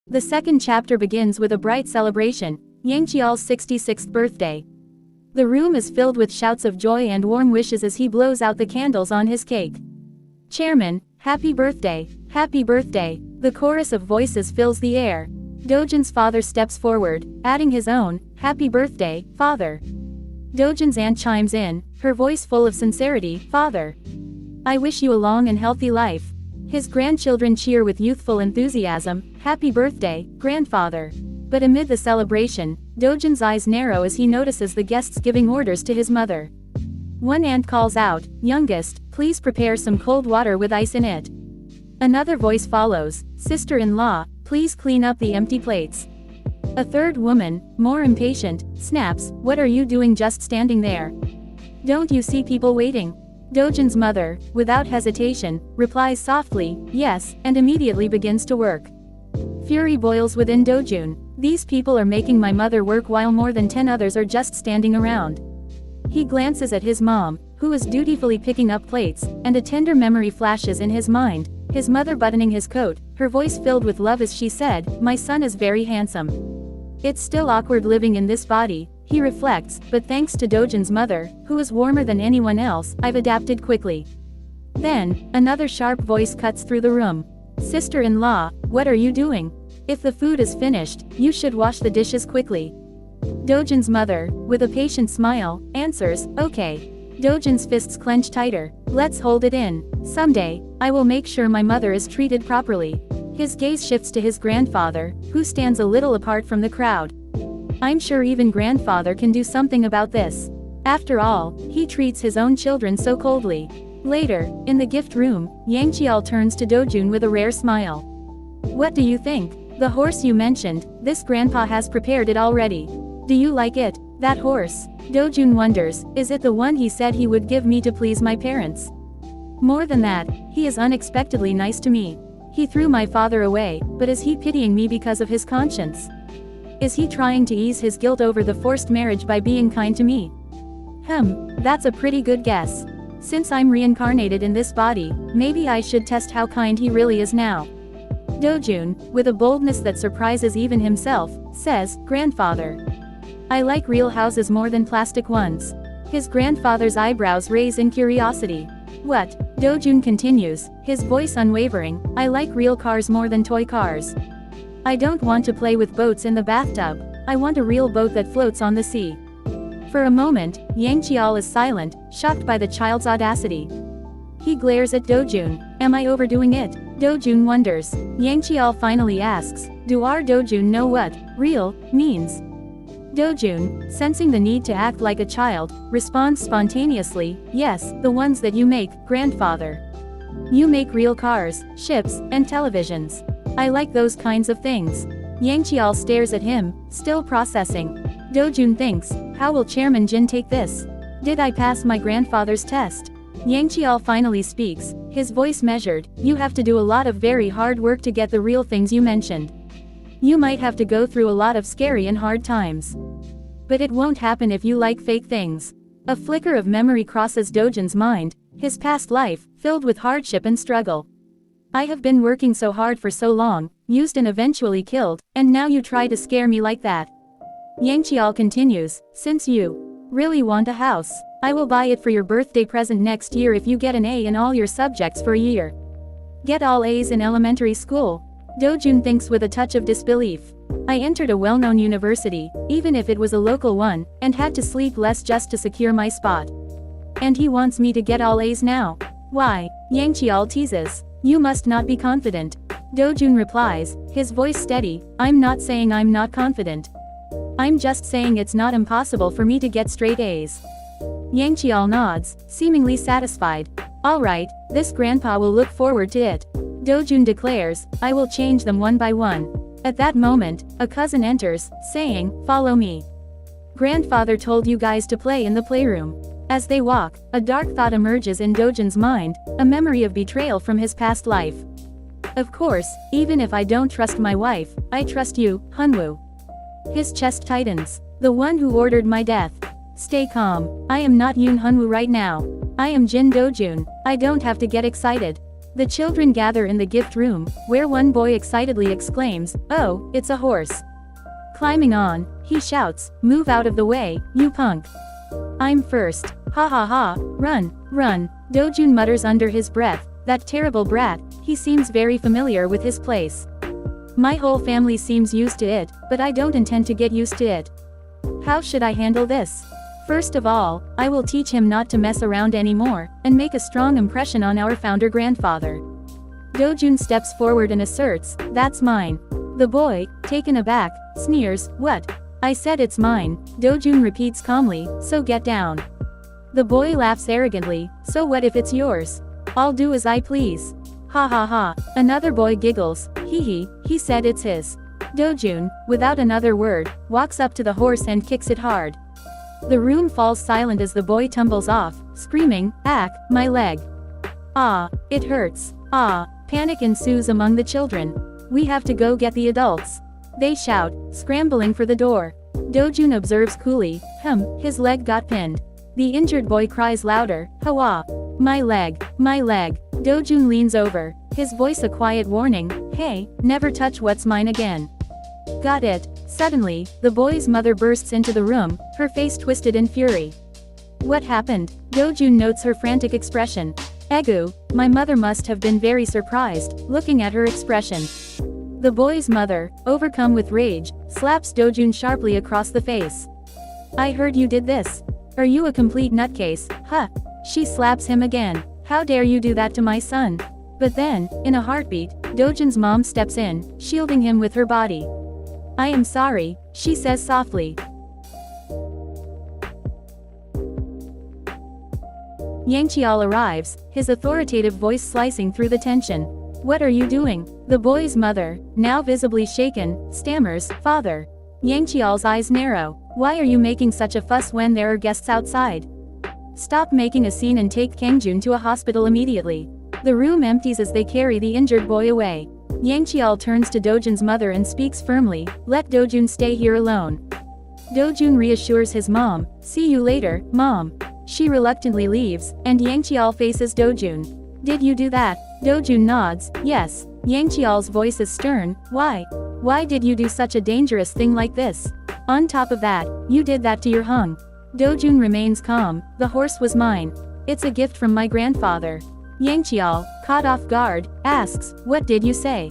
The second chapter begins with a bright celebration, Yang Chaeol's 66th birthday. The room is filled with shouts of joy and warm wishes as he blows out the candles on his cake. "Chairman, happy birthday, happy birthday," the chorus of voices fills the air. Do-jun's father steps forward, adding his own, "Happy birthday, father." Do-jun's aunt chimes in, her voice full of sincerity, "Father, I wish you a long and healthy life." His grandchildren cheer with youthful enthusiasm, "Happy birthday, grandfather." But amid the celebration, Do-jun's eyes narrow as he notices the guests giving orders to his mother. One aunt calls out, "Youngest, please prepare some cold water with ice in it." Another voice follows, "Sister-in-law, please clean up the empty plates." A third woman, more impatient, snaps, "What are you doing just standing there? Don't you see people waiting?" Do-jun's mother, without hesitation, replies softly, "Yes," and immediately begins to work. Fury boils within Do-jun. These people are making my mother work while more than 10 others are just standing around. He glances at his mom, who is dutifully picking up plates, and a tender memory flashes in his mind, his mother buttoning his coat, her voice filled with love as she said, "My son is very handsome." It's still awkward living in this body, he reflects, but thanks to Do-jun's mother, who is warmer than anyone else, I've adapted quickly. Then, another sharp voice cuts through the room. "Sister-in-law, what are you doing? If the food is finished, you should wash the dishes quickly." Do-jun's mother, with a patient smile, answers, "Okay." Do-jun's fists clench tighter. "Let's hold it in. Someday, I will make sure my mother is treated properly." His gaze shifts to his grandfather, who stands a little apart from the crowd. "I'm sure even grandfather can do something about this. After all, he treats his own children so coldly." Later, in the gift room, Yang Chaeol turns to Do-jun with a rare smile. "What do you think? The horse you mentioned, this grandpa has prepared it already. Do you like it? That horse?" Do-jun wonders, is it the one he said he would give me to please my parents? More than that, he is unexpectedly nice to me. He threw my father away, but is he pitying me because of his conscience? Is he trying to ease his guilt over the forced marriage by being kind to me? That's a pretty good guess. Since I'm reincarnated in this body, maybe I should test how kind he really is now. Do-jun, with a boldness that surprises even himself, says, "Grandfather, I like real houses more than plastic ones." His grandfather's eyebrows raise in curiosity. "What?" Do-jun continues, his voice unwavering, "I like real cars more than toy cars. I don't want to play with boats in the bathtub, I want a real boat that floats on the sea." For a moment, Yang Chaeol is silent, shocked by the child's audacity. He glares at Do-jun. "Am I overdoing it?" Do-jun wonders. Yang Chaeol finally asks, "Do our Do-jun know what real means?" Do-jun, sensing the need to act like a child, responds spontaneously, "Yes, the ones that you make, grandfather. You make real cars, ships, and televisions. I like those kinds of things." Yang Chaeol stares at him, still processing. Do-jun thinks, how will Chairman Jin take this? Did I pass my grandfather's test? Yang Chaeol finally speaks, his voice measured, "You have to do a lot of very hard work to get the real things you mentioned. You might have to go through a lot of scary and hard times. But it won't happen if you like fake things." A flicker of memory crosses Do-jun's mind, his past life, filled with hardship and struggle. "I have been working so hard for so long, used and eventually killed, and now you try to scare me like that." Yang Chaeol continues, "Since you really want a house, I will buy it for your birthday present next year if you get an A in all your subjects for a year. Get all A's in elementary school." Do-jun thinks with a touch of disbelief. "I entered a well-known university, even if it was a local one, and had to sleep less just to secure my spot. And he wants me to get all A's now? Why?" Yang Chaeol teases. "You must not be confident." Do-jun replies, his voice steady, "I'm not saying I'm not confident. I'm just saying it's not impossible for me to get straight A's." Yang Chaeol nods, seemingly satisfied. "All right, this grandpa will look forward to it." Do-jun declares, "I will change them one by one." At that moment, a cousin enters, saying, "Follow me. Grandfather told you guys to play in the playroom." As they walk, a dark thought emerges in Do-jun's mind, a memory of betrayal from his past life. "Of course, even if I don't trust my wife, I trust you, Hunwoo." His chest tightens. "The one who ordered my death. Stay calm. I am not Yoon Hunwoo right now. I am Jin Do-jun. I don't have to get excited." The children gather in the gift room, where one boy excitedly exclaims, "Oh, it's a horse." Climbing on, he shouts, "Move out of the way, you punk. I'm first. Ha ha ha, run, run." Do-jun mutters under his breath, "That terrible brat, he seems very familiar with his place. My whole family seems used to it, but I don't intend to get used to it. How should I handle this? First of all, I will teach him not to mess around anymore, and make a strong impression on our founder grandfather." Do-jun steps forward and asserts, "That's mine." The boy, taken aback, sneers, "What? I said it's mine." Do-jun repeats calmly, "So get down." The boy laughs arrogantly, "So what if it's yours? I'll do as I please." Ha ha ha. Another boy giggles, "Hee, he said it's his." Do-jun, without another word, walks up to the horse and kicks it hard. The room falls silent as the boy tumbles off, screaming, "Ack, my leg. Ah, it hurts. Ah." Panic ensues among the children. "We have to go get the adults," they shout, scrambling for the door. Do-jun observes coolly, his leg got pinned. The injured boy cries louder, "Hawa! My leg, my leg." Do-jun leans over, his voice a quiet warning, "Hey, never touch what's mine again." Got it. Suddenly, the boy's mother bursts into the room, her face twisted in fury. What happened? Do-jun notes her frantic expression. Egu, my mother must have been very surprised, looking at her expression. The boy's mother, overcome with rage, slaps Do-jun sharply across the face. "I heard you did this. Are you a complete nutcase, huh?" She slaps him again. "How dare you do that to my son?" But then, in a heartbeat, Do-jun's mom steps in, shielding him with her body. "I am sorry," she says softly. Yang Chaeol arrives, his authoritative voice slicing through the tension. "What are you doing?" The boy's mother, now visibly shaken, stammers, "Father." Yang Chaeol's eyes narrow. "Why are you making such a fuss when there are guests outside? Stop making a scene and take Kangjun to a hospital immediately." The room empties as they carry the injured boy away. Yang Chaeol turns to Do-jun's mother and speaks firmly, "Let Do-jun stay here alone." Do-jun reassures his mom, "See you later, Mom." She reluctantly leaves, and Yang Chaeol faces Do-jun. "Did you do that?" Do-jun nods, "Yes." Yang Chaeol's voice is stern, "Why? Why did you do such a dangerous thing like this? On top of that, you did that to your hung." Do-jun remains calm, "The horse was mine. It's a gift from my grandfather." Yang Chaeol, caught off guard, asks, "What did you say?"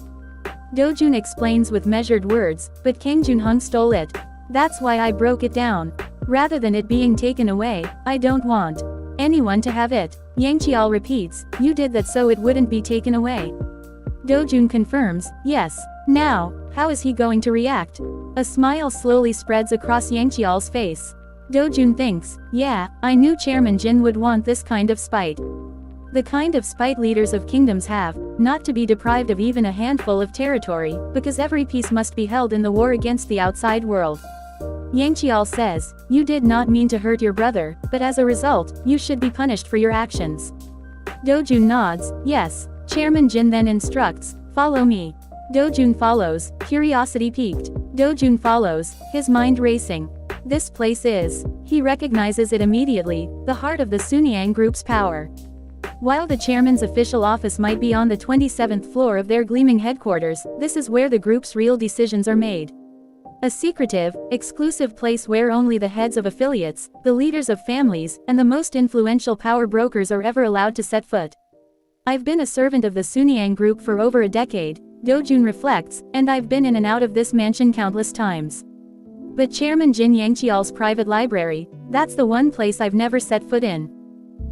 Do-jun explains with measured words, "But Kangjun Hung stole it. That's why I broke it down. Rather than it being taken away, I don't want anyone to have it." Yang Chaeol repeats, "You did that so it wouldn't be taken away." Do-jun confirms, "Yes." Now, how is he going to react? A smile slowly spreads across Yang Chaeol's face. Do-jun thinks, "Yeah, I knew Chairman Jin would want this kind of spite. The kind of spite leaders of kingdoms have, not to be deprived of even a handful of territory, because every piece must be held in the war against the outside world." Yang Chaeol says, "You did not mean to hurt your brother, but as a result, you should be punished for your actions." Do-jun nods, "Yes." Chairman Jin then instructs, "Follow me." Do-jun follows, curiosity piqued. Do-jun follows, his mind racing. This place is, he recognizes it immediately, the heart of the Sunyang group's power. While the chairman's official office might be on the 27th floor of their gleaming headquarters, this is where the group's real decisions are made. A secretive, exclusive place where only the heads of affiliates, the leaders of families, and the most influential power brokers are ever allowed to set foot. "I've been a servant of the Sunyang group for over a decade," Do-jun reflects, "and I've been in and out of this mansion countless times. But Chairman Jin Yang Chaeol's private library, that's the one place I've never set foot in.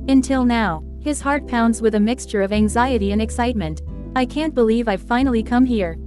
Until now." His heart pounds with a mixture of anxiety and excitement. "I can't believe I've finally come here."